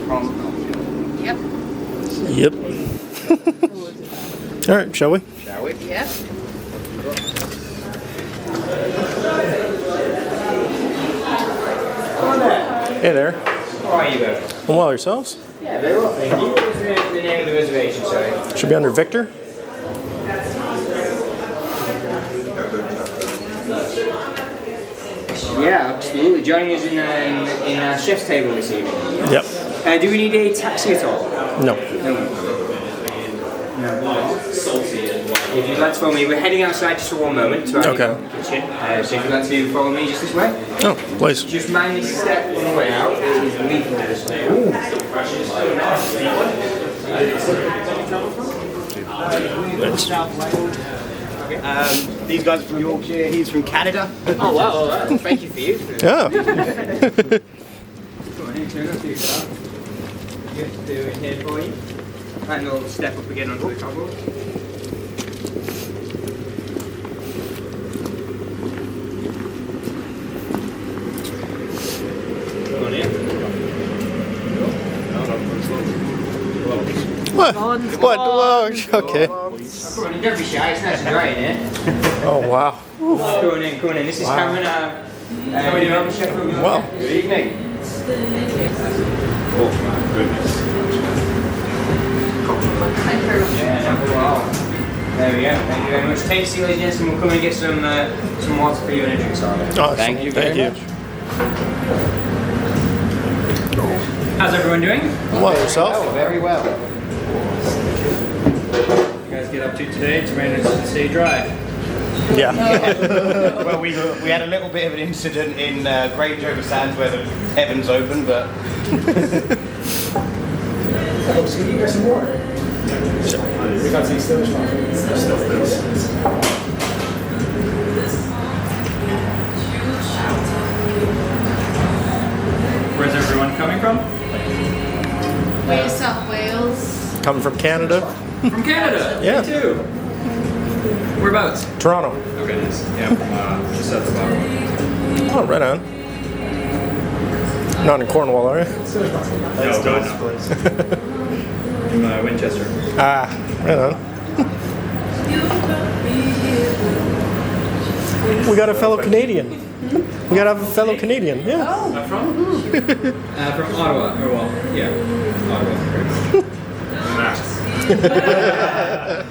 Yep. Yep. All right, shall we? Shall we? Yep. Hey there. How are you, guys? Well, yourselves? Yeah, very well, thank you. What's the name of the reservation, sorry? Should be under Victor. Yeah, absolutely. Joining us in our chef's table this evening. Yep. Do we need a taxi at all? No. If you'd like to follow me, we're heading outside just for one moment to our Okay. kitchen. So if you'd like to follow me just this way. Oh, please. Just mind this step on the way out. It is lethal this way. These guys are from Yorkshire, he's from Canada. Oh wow, thank you for you. Yeah. Go on, here, turn up to yourself. Good, do it here for you. And we'll step up again onto the cobble. Go on here. What? What? Whoa, okay. Go on in, don't be shy, it's nice and dry in here. Oh, wow. Go on in, go on in. This is Cameron, how are you doing, chef? Wow. Good evening. Oh my goodness. Yeah, wow. There we go. Thank you very much. Take a seat, ladies and gentlemen. We'll come and get some water for you and a drink salad. Awesome. Thank you very much. How's everyone doing? Well, yourself? Oh, very well. You guys get up to today to manage to stay dry. Yeah. Well, we had a little bit of an incident in Grange over Sands where the heavens opened, but Oh, so you got some more? We got some still. Where's everyone coming from? Way South Wales. Coming from Canada? From Canada. Yeah. Me too. Whereabouts? Toronto. Okay, nice. Yeah, just at the bottom. Oh, right on. Not in Cornwall, are you? No, God, no. From Winchester. Ah, right on. We got a fellow Canadian. We got to have a fellow Canadian. Yeah. From? From Ottawa. Or well, yeah, Ottawa.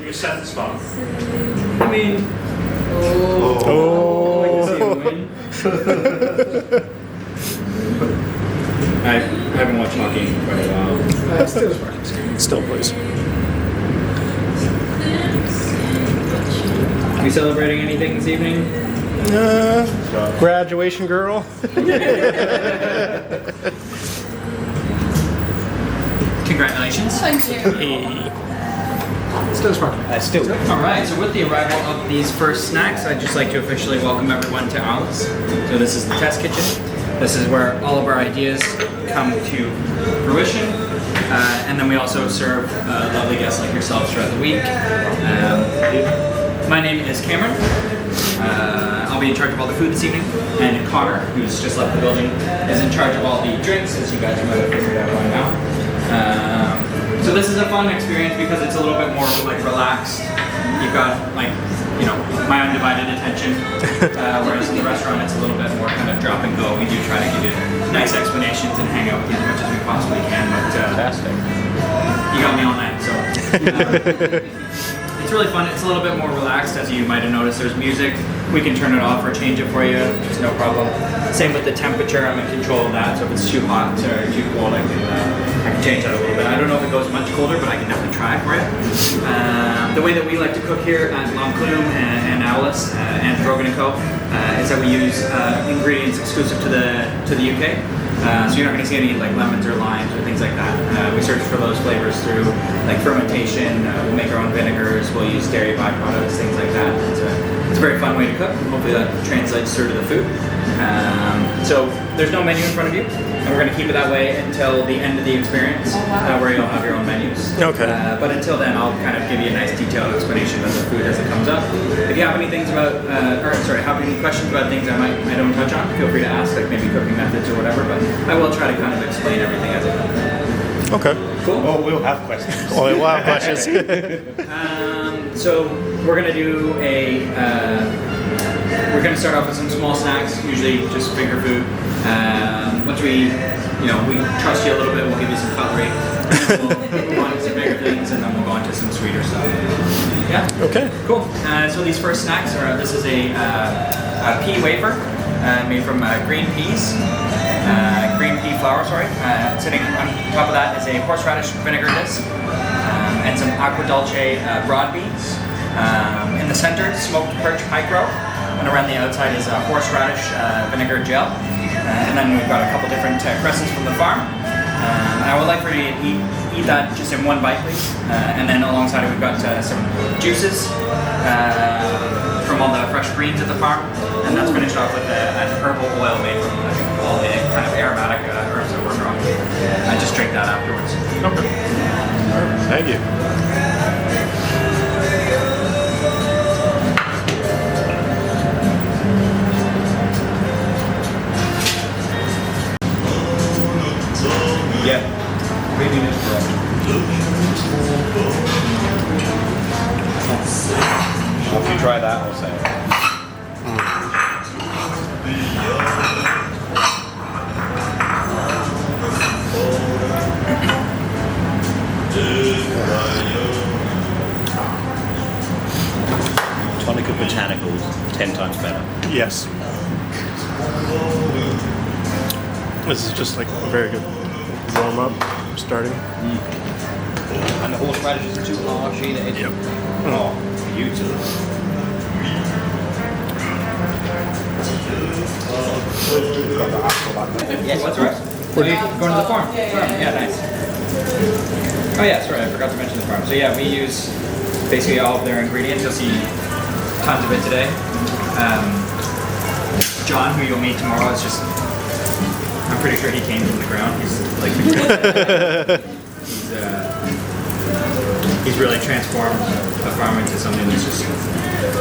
You set the spot. I mean, Oh. I can see him win. I haven't watched hockey in quite a while. Still, please. You celebrating anything this evening? Graduation girl. Congratulations. Thank you. Hey. still. All right, so with the arrival of these first snacks, I'd just like to officially welcome everyone to Aulis. So this is the test kitchen. This is where all of our ideas come to fruition. And then we also serve lovely guests like yourselves throughout the week. My name is Cameron. I'll be in charge of all the food this evening. And Connor, who's just left the building, is in charge of all the drinks, as you guys might have figured out by now. So this is a fun experience because it's a little bit more like relaxed. You've got like, you know, my undivided attention, whereas in the restaurant it's a little bit more kind of drop and go. We do try to give you nice explanations and hang out with you as much as we possibly can, but Fantastic. you got me all night, so. It's really fun. It's a little bit more relaxed, as you might have noticed. There's music. We can turn it off or change it for you. It's no problem. Same with the temperature. I'm in control of that. So if it's too hot or too cold, I can change that a little bit. I don't know if it goes much colder, but I can definitely try it for you. The way that we like to cook here at L'Enclume and Aulis and Rogan & Co. Is that we use ingredients exclusive to the UK. So you're not going to see any like lemons or limes or things like that. We search for those flavors through like fermentation. We'll make our own vinegars. We'll use dairy byproducts, things like that. It's a very fun way to cook. Hopefully that translates through to the food. So there's no menu in front of you, and we're going to keep it that way until the end of the experience, where you'll have your own menus. Okay. But until then, I'll kind of give you a nice detailed explanation of the food as it comes up. If you have any things about, have any questions about things I don't touch on, feel free to ask, like maybe cooking methods or whatever. But I will try to kind of explain everything as it comes. Okay. Cool. Oh, we'll have questions. Oh, we'll have questions. So we're gonna do a. We're gonna start off with some small snacks, usually just finger food. Once we trust you a little bit, we'll give you some cutlery. We'll move on to some bigger things, and then we'll go on to some sweeter stuff. Yeah. Okay. Cool. So these first snacks are. This is a pea wafer made from green peas. Green pea flour, sorry. Sitting on top of that is a horseradish vinegar disc and some aqua dolce broad beans. In the center, smoked perch micro, and around the outside is horseradish vinegar gel. And then we've got a couple different crescents from the farm. And I would like for you to eat that just in one bite, please. And then alongside it, we've got some juices from all the fresh greens at the farm. And that's finished off with an herbal oil made from all the kind of aromatic herbs that we're growing. I just drink that afterwards. Okay. Thank you. Yeah. Maybe this After you try that, I'll say. Tonic of botanicals, 10 times better. Yes. This is just like a very good warm up starting. And the horseradish isn't too harsh either. Yep. Oh, beautiful. Yes, what's the rest? Going to the farm. Yeah, nice. Oh yeah, sorry, I forgot to mention the farm. So yeah, we use basically all of their ingredients. You'll see tons of it today. John, who you'll meet tomorrow, is just, I'm pretty sure he came from the ground. He's like, he's really transformed the farm into something that's just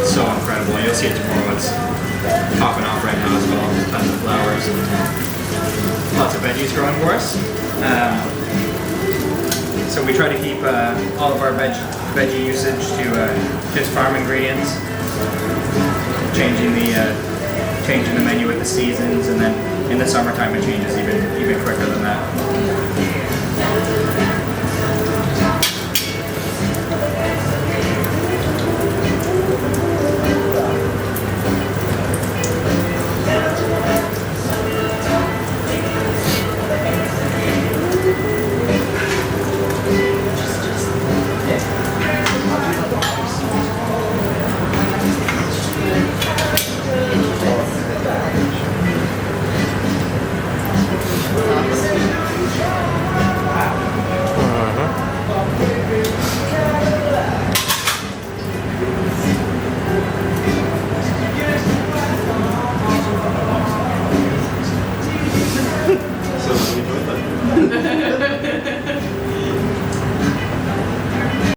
so incredible. You'll see it tomorrow. It's popping off right now as well. There's tons of flowers and lots of veggies growing for us. So we try to keep all of our veggie usage to just farm ingredients, changing the menu with the seasons, and then in the summertime it changes even quicker than that.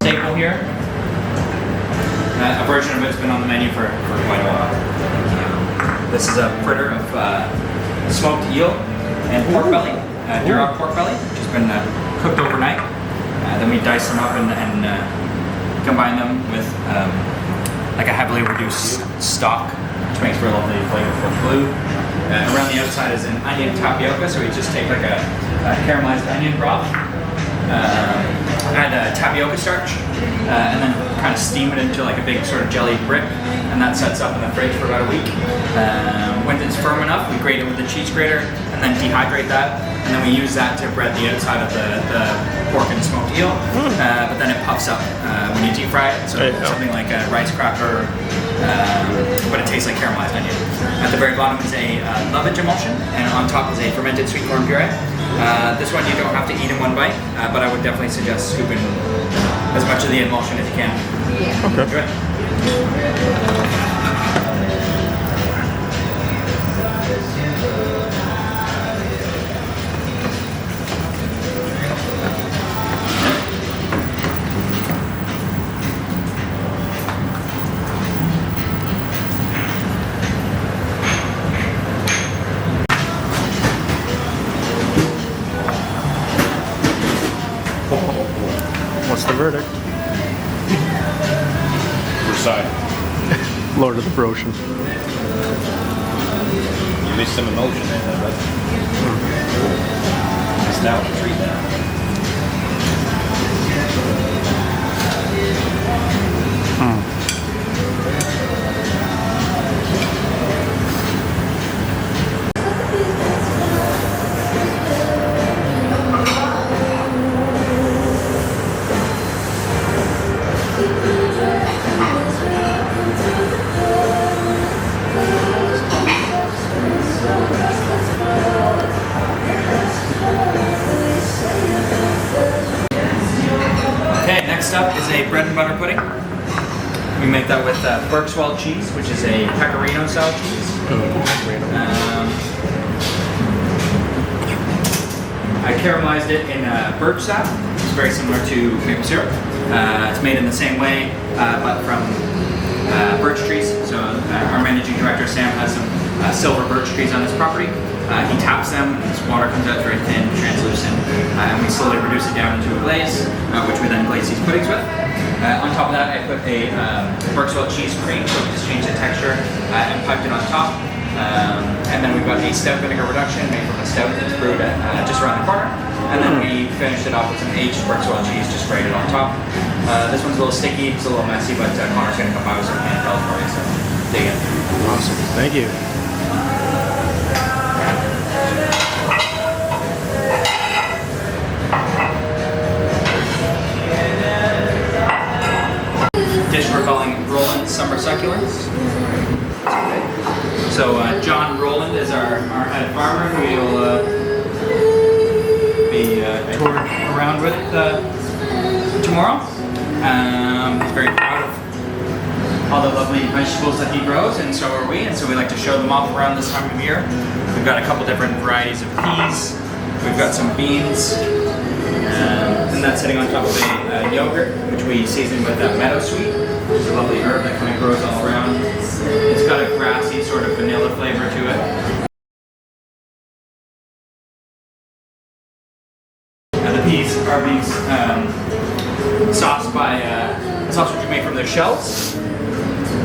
Staple here. A version of it's been on the menu for quite a while. This is a fritter of smoked eel and pork belly, Duroc pork belly, which has been cooked overnight. Then we dice them up and combine them with like a heavily reduced stock, which makes for a lovely flavorful glue. Around the outside is an onion tapioca, so we just take like a caramelized onion broth, add tapioca starch, and then kind of steam it into like a big sort of jelly brick, and that sets up in the fridge for about a week. When it's firm enough, we grate it with the cheese grater, and then dehydrate that, and then we use that to bread the outside of the pork and smoked eel, but then it puffs up when you deep fry it, so something like a rice cracker, but it tastes like caramelized onion. At the very bottom is a lovage emulsion, and on top is a fermented sweet corn puree. This one you don't have to eat in one bite, but I would definitely suggest scooping as much of the emulsion as you can. Okay. Enjoy. the verdict. Which side? Lord of the Brioche. You missed some emotion there, though, bud. Missed out on a treat there. Okay, next up is a bread and butter pudding. We make that with Berkswell cheese, which is a pecorino style cheese. I caramelized it in birch sap. It's very similar to maple syrup. It's made in the same way, but from birch trees. So our managing director, Sam, has some silver birch trees on his property. He taps them, and this water comes out very thin, translucent, and we slowly reduce it down into a glaze, which we then glaze these puddings with. On top of that, I put a Berkswell cheese cream, so we just change the texture, and piped it on top. And then we've got a stout vinegar reduction made from a stout that's brewed just around the corner. And then we finished it off with some aged Berkswell cheese, just sprayed it on top. This one's a little sticky, it's a little messy, but Conor's going to come by with some handheld for you, so dig in. Awesome. Thank you. Dish we're calling Rowland Summer Succulents. So John Rowland is our head farmer who you'll be toured around with tomorrow. He's very proud of all the lovely vegetables that he grows, and so are we, and so we like to show them off around this time of year. We've got a couple different varieties of peas, we've got some beans, and that's sitting on top of a yogurt, which we season with meadowsweet, which is a lovely herb that kind of grows all around. It's got a grassy sort of vanilla flavor to it. The peas are being sauced by a sauce which we make from their shells,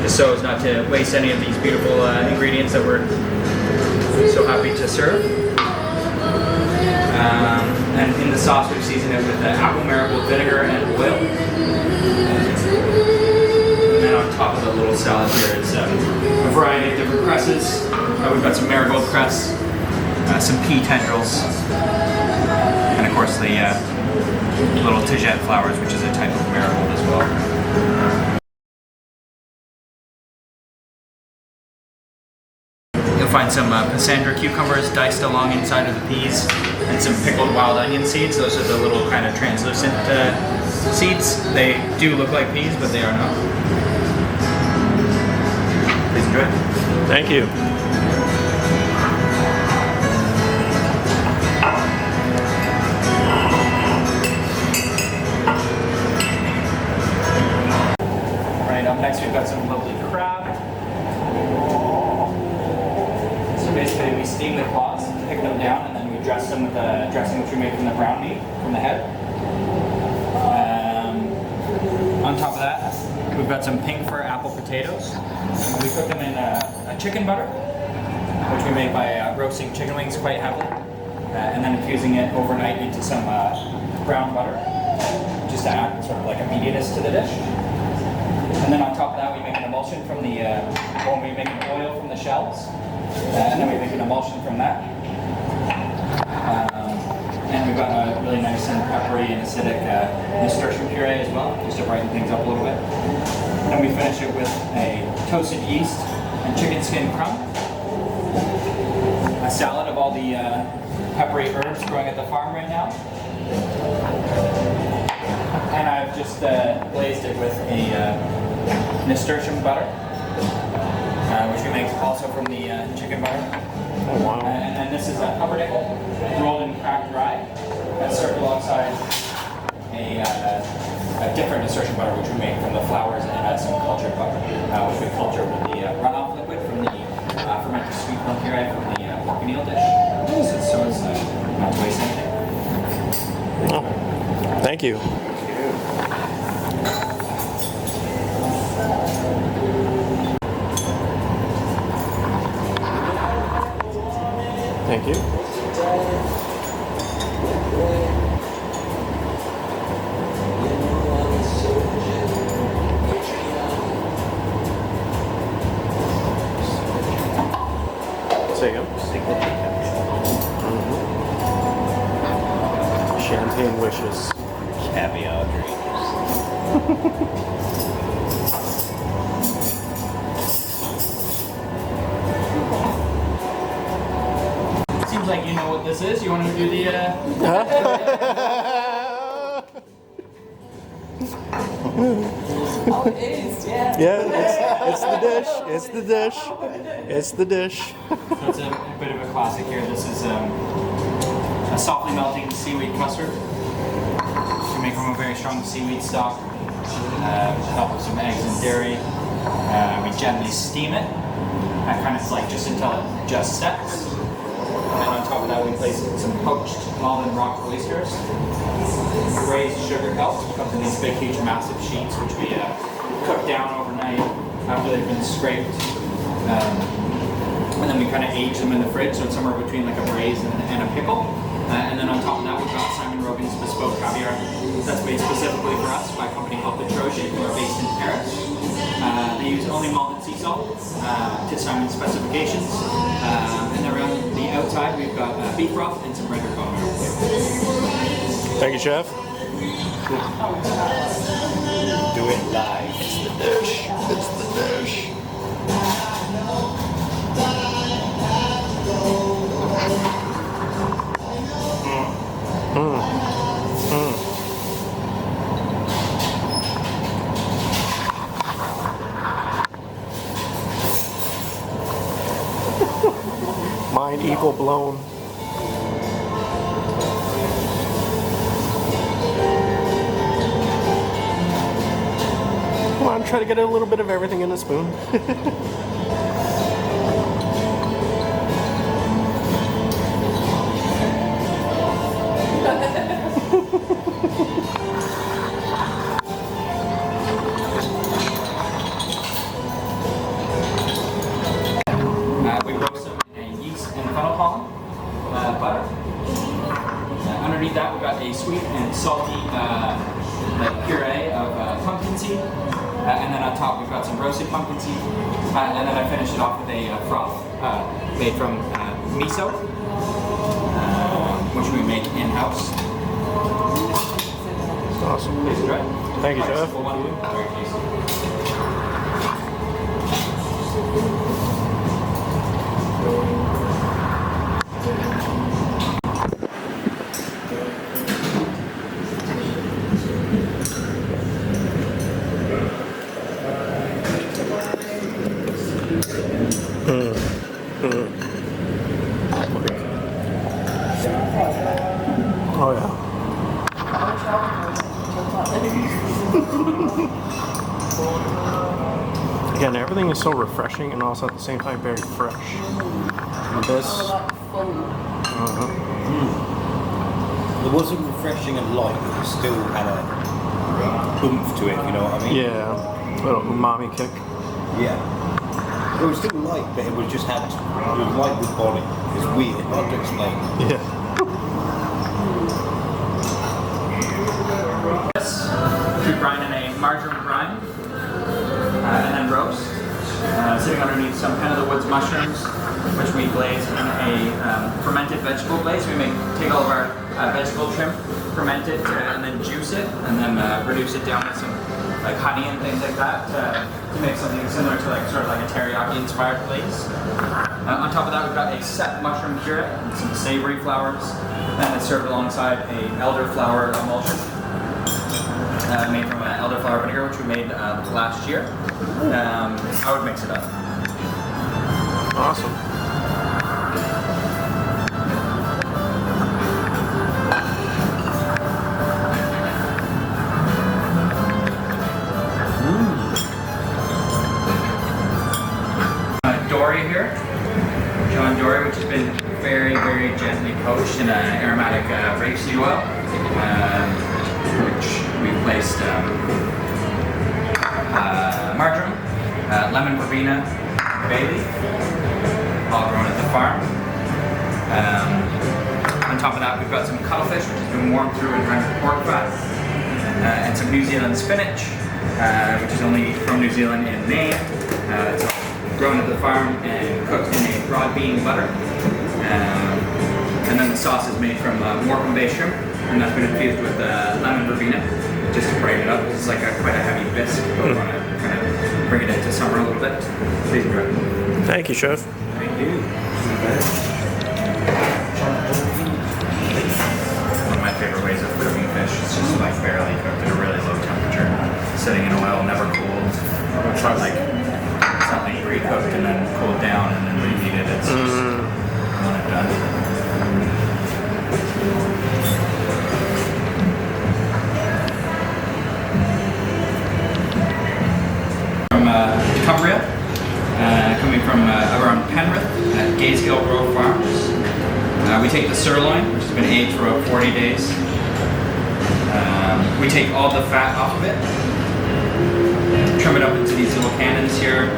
just so as not to waste any of these beautiful ingredients that we're so happy to serve. And in the sauce we've seasoned it with apple marigold vinegar and oil. And then on top of the little salad here is a variety of different cresses. We've got some marigold cress, some pea tendrils, and of course the little Courgette flowers, which is a type of marigold as well. You'll find some Cassandra cucumbers diced along inside of the peas, and some pickled wild onion seeds. Those are the little kind of translucent seeds. They do look like peas, but they are not. Please enjoy. Thank you. Right, up next we've got some lovely crab. So basically we steam the claws, pick them down, and then we dress them with the dressing which we make from the brown meat, from the head. On top of that, we've got some pink fir apple potatoes. We cook them in a chicken butter, which we make by roasting chicken wings quite heavily, and then infusing it overnight into some brown butter, just to add sort of like a meatiness to the dish. And then on top of that, we make an emulsion from the, we make an oil from the shells, and then we make an emulsion from that. And we've got a really nice and peppery and acidic nasturtium puree as well, just to brighten things up a little bit. Then we finish it with a toasted yeast and chicken skin crumb, a salad of all the peppery herbs growing at the farm right now. And I've just glazed it with a nasturtium butter, which we make also from the chicken butter. Oh, wow. And then this is a pumpernickel rolled and cracked dry. That's served alongside a different nasturtium butter which we make from the flowers, and some cultured butter, which we culture with the runoff liquid from the fermented sweet corn puree from the pork and eel dish. So it's not to waste anything. Oh, thank you. Champagne wishes. Caviar dreams. Seems like you know what this is. You want to do the... Oh, it is, yeah. Yeah, it's the dish. It's the dish. It's the dish. So it's a bit of a classic here. This is a softly melting seaweed custard. We make from a very strong seaweed stock, top with some eggs and dairy. We gently steam it, kind of like just until it just sets. And then on top of that we place some poached Malden rock oysters. Raised sugar kelp comes in these big, huge, massive sheets, which we cook down overnight after they've been scraped. And then we kind of age them in the fridge, so it's somewhere between like a braise and a pickle. And then on top of that we've got Simon Rogan's bespoke caviar that's made specifically for us by a company called Brioche, who are based in Paris. They use only malted sea salt to Simon's specifications. And then around the outside we've got beef broth and some rendered bone marrow. Thank you, chef. Do it live. It's the dish. It's the dish. Mind equal blown. Come on, try to get a little bit of everything in a spoon. We roast them in a yeast and fennel pollen butter. Underneath that, we've got a sweet and salty puree of pumpkin seed. And then on top, we've got some roasted pumpkin seed. And then I finish it off with a froth made from miso, which we make in-house. Awesome. Tastes right. Thank you, chef. Simple one. Very tasty. Oh yeah. Again, everything is so refreshing and also at the same time very fresh. And this. It wasn't refreshing and light, but it still had a oomph to it, you know what I mean? Yeah, a little umami kick. Yeah. It was still light, but it was just it was light with body. It's weird, hard to explain. Yeah. We brine in a marjoram brine, and then roast. Sitting underneath some Pen of the Woods mushrooms, which we glaze in a fermented vegetable glaze. We take all of our vegetable trim, ferment it, and then juice it, and then reduce it down with some like honey and things like that to make something similar to sort of like a teriyaki-inspired glaze. On top of that, we've got a set mushroom puree and some savory flowers, and it's served alongside a elderflower emulsion. Made from elderflower vinegar, which we made last year. I would mix it up. Awesome. Dory here. John Dory, which has been very, very gently poached in an aromatic rapeseed oil. Which we placed marjoram, lemon verbena, bay leaf, all grown at the farm. On top of that, we've got some cuttlefish, which has been warmed through and rendered pork fat, and some New Zealand spinach, which is only from New Zealand in name. It's all grown at the farm and cooked in a broad bean butter. And And then the sauce is made from Morecambe-based shrimp, and that's been infused with lemon verbena, just to brighten it up. It's like quite a heavy bisque, but we want to kind of bring it into summer a little bit. Please enjoy. Thank you, chef. Thank you. One of my favorite ways of cooking fish is just like barely cooked at a really low temperature, sitting in oil, never cooled. It's not like pre-cooked and then cooled down and then reheated. It's just when it's done. From Cumbria, coming from around Penrith at Gazehill Grove Farms. We take the sirloin, which has been aged for about 40 days. We take all the fat off of it, trim it up into these little cannons here,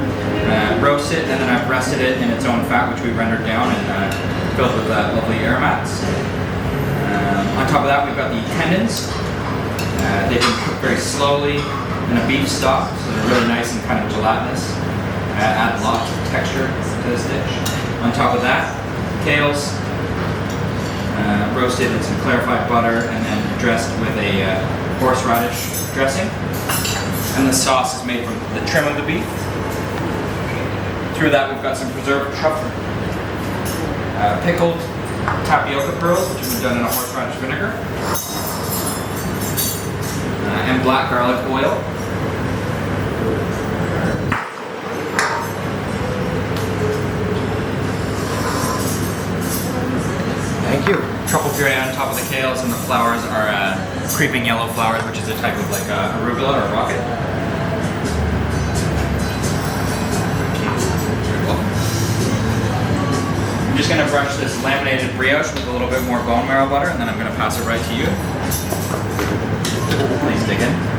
roast it, and then I've rested it in its own fat, which we rendered down and filled with lovely aromats. On top of that, we've got the tendons. They've been cooked very slowly in a beef stock, so they're really nice and kind of gelatinous. Add lots of texture to this dish. On top of that, kales, roasted in some clarified butter and then dressed with a horseradish dressing. And the sauce is made from the trim of the beef. Through that, we've got some preserved truffle, pickled tapioca pearls, which have been done in a horseradish vinegar, and black garlic oil. Thank you. Truffle puree on top of the kales, and the flowers are creeping yellow flowers, which is a type of like arugula or rocket. I'm just going to brush this laminated brioche with a little bit more bone marrow butter, and then I'm going to pass it right to you. Please dig in.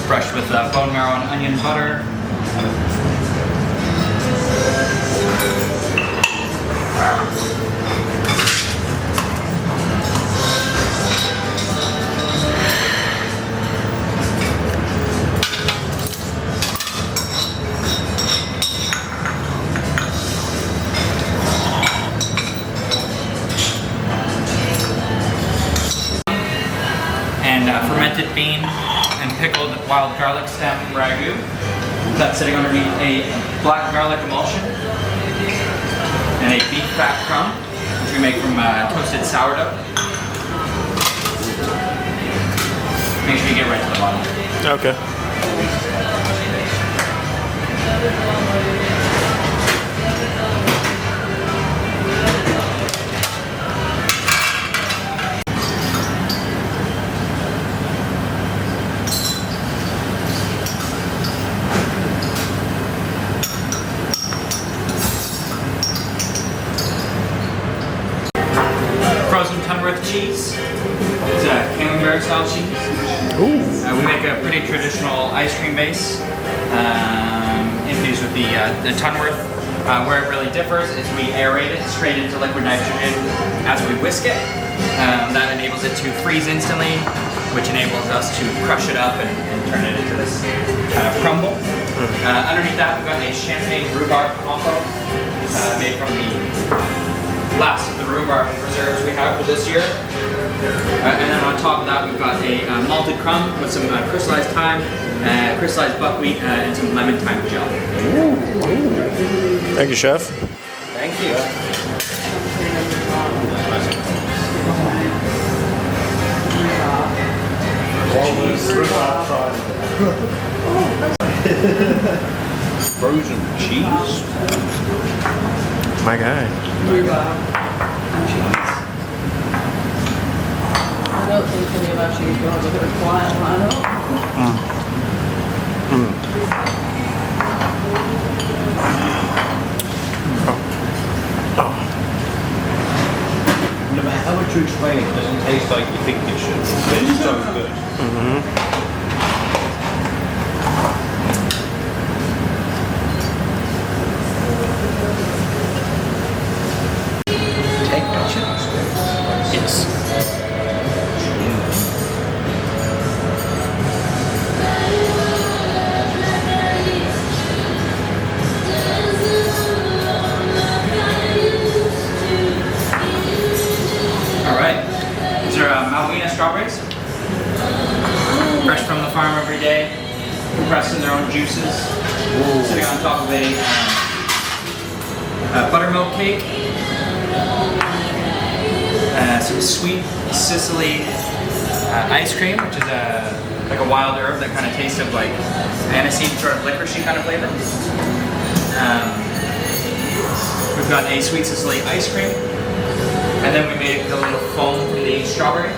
Brushed with bone marrow and onion butter. And fermented bean and pickled wild garlic stem ragu. That's sitting underneath a black garlic emulsion and a beef fat crumb, which we make from toasted sourdough. Make sure you get right to the bottom. Okay. Frozen Tunworth cheese. It's a camembert style cheese. Ooh. We make a pretty traditional ice cream base infused with the Tunworth. Where it really differs is we aerate it straight into liquid nitrogen as we whisk it. That enables it to freeze instantly, which enables us to crush it up and turn it into this kind of crumble. Underneath that, we've got a champagne rhubarb compo made from the last of the rhubarb preserves we have for this year. And then on top of that, we've got a malted crumb with some crystallized thyme, crystallized buckwheat, and some lemon thyme gel. Thank you, chef. Thank you. Frozen cheese. My guy. I don't think any of our cheese rolls are going to quiet line up. No matter how much to explain, it doesn't taste like you think it should, but it's so good. Yes. Alright, these are Malvina strawberries. Fresh from the farm every day, compressed in their own juices. Sitting on top of a buttermilk cake. Some sweet Sicily ice cream, which is like a wild herb that kind of tastes of like aniseed, sort of licoricey kind of flavor. We've got a sweet Sicily ice cream. And then we made a little foam from the strawberry.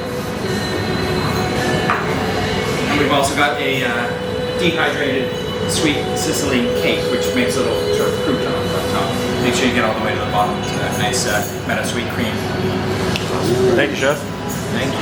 And we've also got a dehydrated sweet Sicily cake, which makes a little sort of crouton on top. Make sure you get all the way to the bottom to that nice meadow sweet cream. Thank you, chef. Thank you.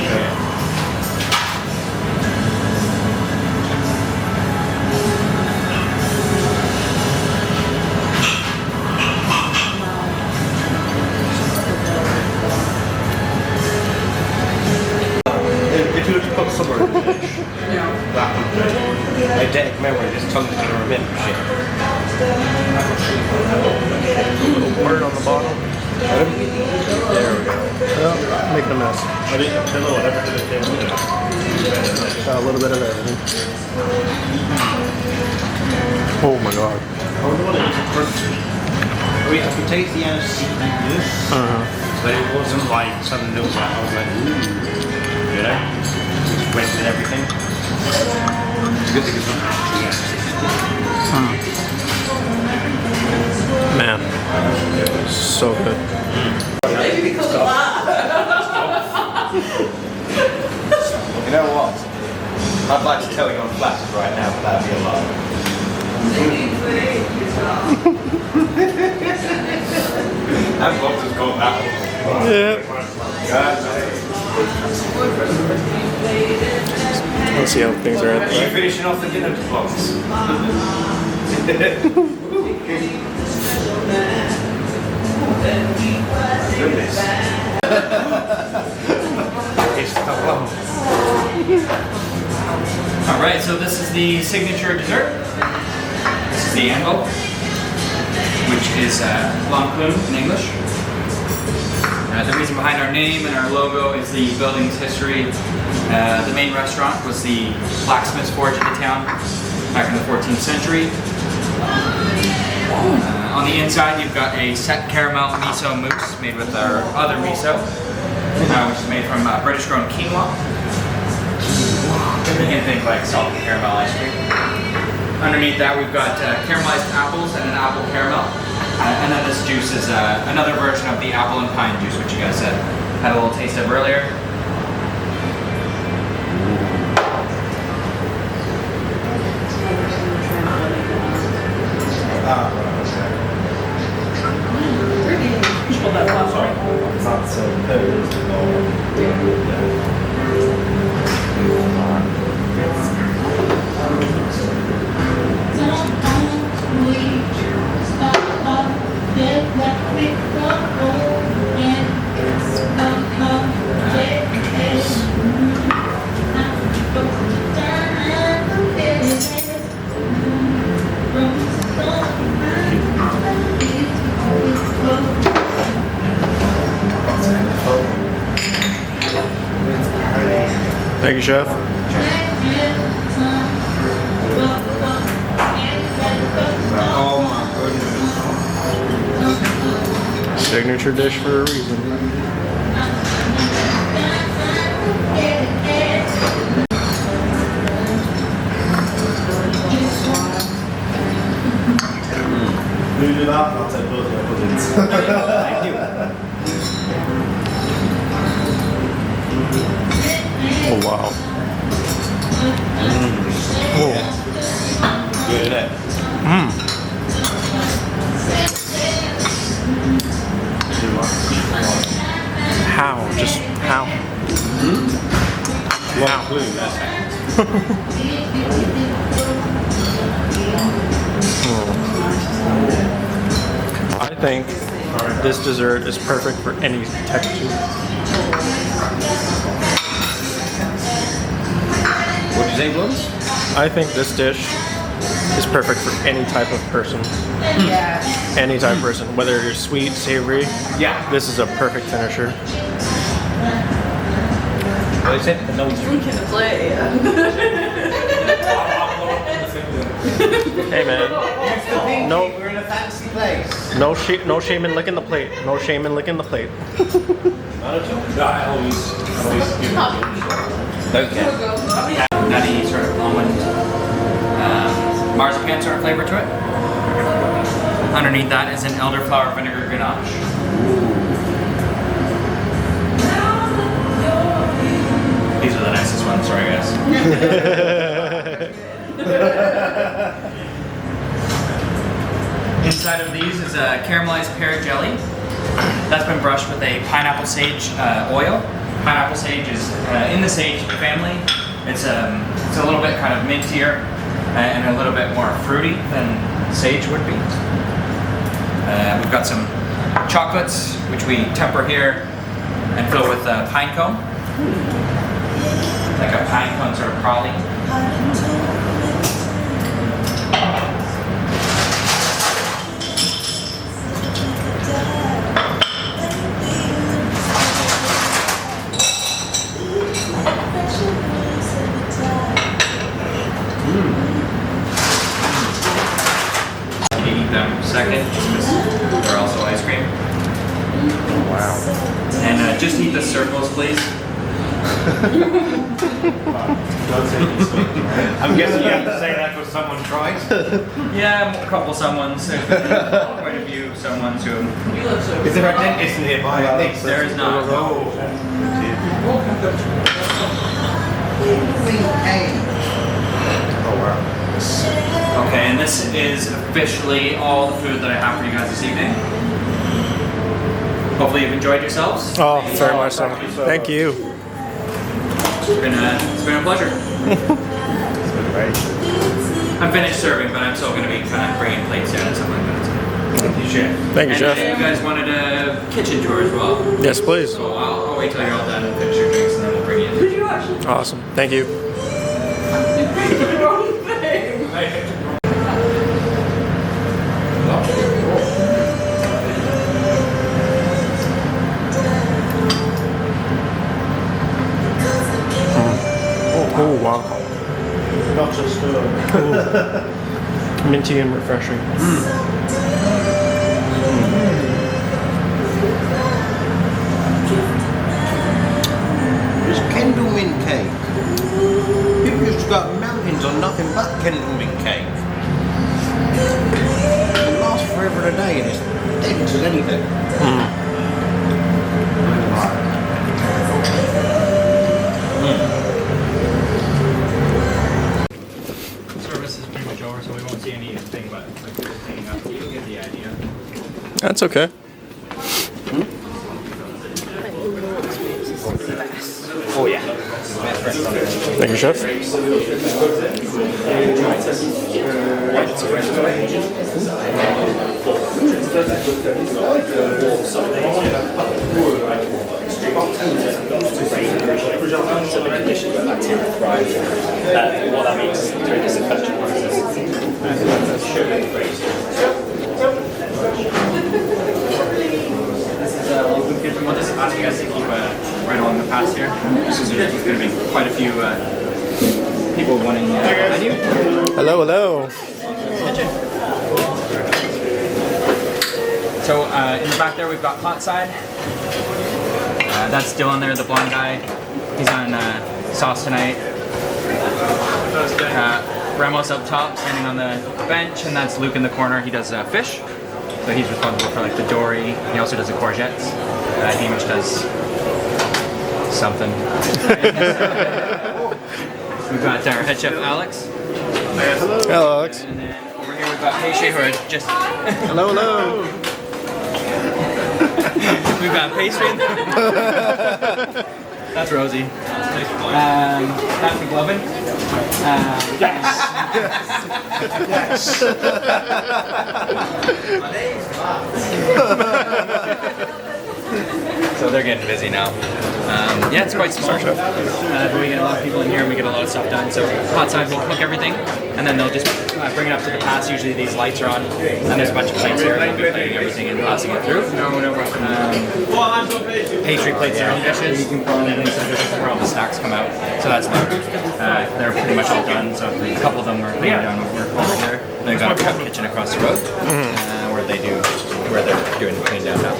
If you were to put somewhere in the dish, that would be eidetic memory, this tongue's going to remember shit. A little word on the bottom. There we go. Well, making a mess. A little bit of everything. Oh my god. I could taste the aniseedness, but it wasn't like something that was like, I was like, ooh, you know? Just went with everything. It's good to get some Man, so good. Maybe because of that. You know what? I'd like to tell you on flatters right now, but that'd be a lie. That box has got that one. Yeah. Let's see how things are at Are you finishing off the dinner box? Goodness. It's the one. Alright, so this is the signature dessert. This is the ANVIL, which is long coon in English. The reason behind our name and our logo is the building's history. The main restaurant was the blacksmith's forge in the town back in the 14th century. On the inside you've got a set caramel miso mousse made with our other miso, which is made from British grown quinoa. You can think like salted caramel ice cream. Underneath that we've got caramelized apples and an apple caramel. And then this juice is another version of the apple and pine juice, which you guys had a little taste of earlier. Pull that flap right. It's not so good. Thank you, chef. Oh my goodness. Signature dish for a reason. You do that, and I'll take both your puddings. Thank you. Oh wow. Oh. Good, isn't it? How? Just How? Long clue, that's I think this dessert is perfect for any texture. What did you say, Blooms? I think this dish is perfect for any type of person. Yeah. Any type of person, whether you're sweet, savory. Yeah. This is a perfect finisher. What did you say? No. Drinking the plate, yeah. Hey man, no, We're in a fancy place. no shame in licking the plate. No shame in licking the plate. I always don't care. Nutty sort of almond marzipan sort of flavor to it. Underneath that is an elderflower vinegar ganache. These are the nicest ones, sorry guys. Inside of these is a caramelized pear jelly. That's been brushed with a pineapple sage oil. Pineapple sage is in the sage family. It's a little bit kind of mintier and a little bit more fruity than sage would be. We've got some chocolates, which we temper here and fill with pine cone. Like a pine cone sort of praline. Second, because they're also ice cream. Wow. And just eat the circles, please. I'm guessing you have to say that because someone tried. Yeah, a couple someones. Quite a few someones who. You look so Is there a dentist nearby? I think There is not. Oh. Oh wow. Okay, and this is officially all the food that I have for you guys this evening. Hopefully you've enjoyed yourselves. Oh, very much so. Thank you. It's been a pleasure. I'm finished serving, but I'm still going to be kind of bringing plates down and stuff like that. Thank you, Chef. Thank you, And Chef. if you guys wanted a kitchen tour as well, Yes, please. so I'll wait till you're all done and finish your drinks, and then we'll bring you in. Did you actually? Awesome. Thank you. You picked the wrong thing. Oh wow. Not just Minty and refreshing. There's Kendall mint cake. People used to go up mountains on nothing but Kendall mint cake. It lasts forever and a day and it's dense as anything. Service is pretty much over, so we won't see anything but like people cleaning up. You get the idea. That's okay. Oh yeah. Thank you, Chef. So the conditions where bacteria thrive. What that means is through disinfection process. We'll just ask you guys to keep right along the path here. Because there's going to be quite a few people wanting menu. Hello, hello. So in the back there we've got hot side. That's Dylan there, the blonde guy. He's on sauce tonight. Ramos up top, standing on the bench, and that's Luke in the corner. He does fish, so he's responsible for like the Dory. He also does the courgettes. Hamish does something. We've got our head chef Alex. Hello, Alex. And then over here we've got Hayshay, who are just Hello, hello. We've got pastry in there. That's Rosie. That's McLovin. So they're getting busy now. Yeah, it's quite small. But we get a lot of people in here and we get a lot of stuff done. So hot side will cook everything and then they'll just bring it up to the pass. Usually these lights are on and there's a bunch of plates here and they'll be plating everything and passing it through. Pastry plates their own dishes and then these where all the snacks come out. So that's not they're pretty much all done. So a couple of them are done with work over there. They've got a prep kitchen across the road where they're doing the clean down now.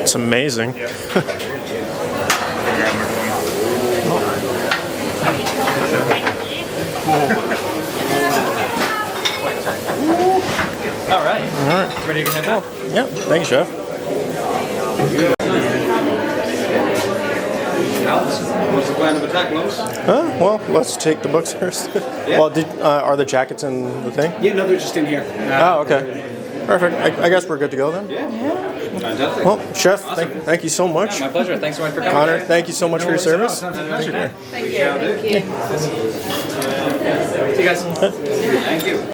It's amazing. All right. Ready to head back? Yep. Thank you, chef. What's the plan of attack, Lois? Well, let's take the books first. Well, are the jackets in the thing? Yeah, no, they're just in here. Oh, okay. Perfect. I guess we're good to go then? Yeah. Fantastic. Well, Chef, thank you so much. My pleasure. Thanks so much for coming. Connor, thank you so much for your service. Thank you. See you guys. Thank you.